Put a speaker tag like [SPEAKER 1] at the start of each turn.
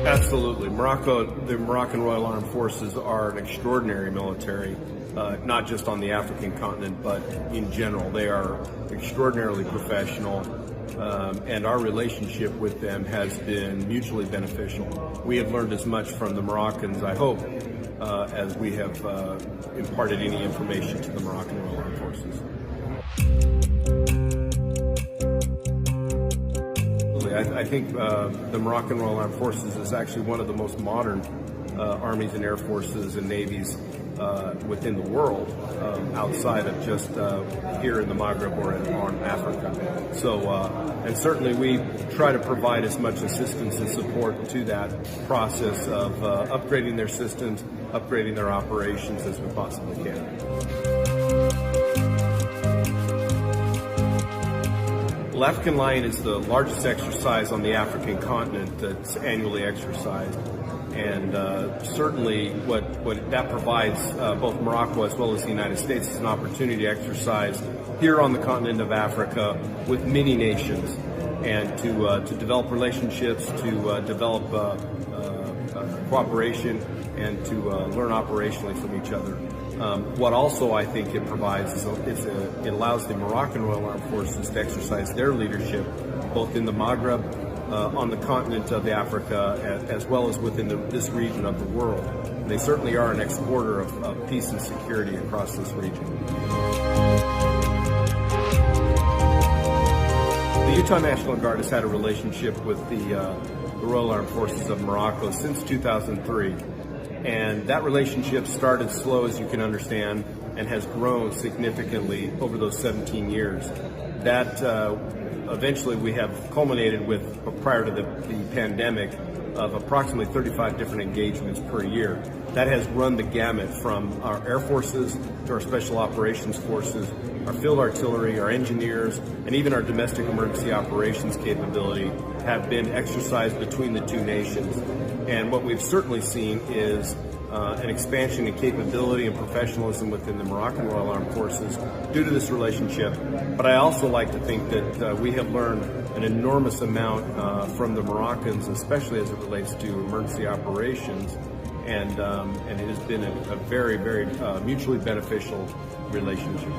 [SPEAKER 1] Absolutely. The Moroccan Royal Armed Forces are an extraordinary military, not just on the African continent, but in general. They are extraordinarily professional, and our relationship with them has been mutually beneficial. We have learned as much from the Moroccans, I hope, as we have imparted any information to the Moroccan Royal Armed Forces. I think the Moroccan Royal Armed Forces is actually one of the most modern armies and air forces and navies within the world, outside of just here in the Maghreb or in Africa. So, and certainly we try to provide as much assistance and support to that process of upgrading their systems, upgrading their operations as we possibly can. Well, African Lion is the largest exercise on the African continent that's annually exercised. And certainly what that provides both Morocco as well as the United States is an opportunity to exercise here on the continent of Africa with many nations and to develop relationships, to develop cooperation, and to learn operationally from each other. What also I think it provides is it allows the Moroccan Royal Armed Forces to exercise their leadership both in the Maghreb, on the continent of Africa, as well as within this region of the world. And they certainly are an exporter of peace and security across this region. The Utah National Guard has had a relationship with the Royal Armed Forces of Morocco since 2003. And that relationship started slow, as you can understand, and has grown significantly over those 17 years. That eventually we have culminated with, prior to the pandemic, of approximately 35 different engagements per year. That has run the gamut from our air forces to our special operations forces, our field artillery, our engineers, and even our domestic emergency operations capability have been exercised between the two nations. And what we've certainly seen is an expansion in capability and professionalism within the Moroccan Royal Armed Forces due to this relationship. But I also like to think that we have learned an enormous amount from the Moroccans, especially as it relates to emergency operations, and it has been a very, very mutually beneficial relationship.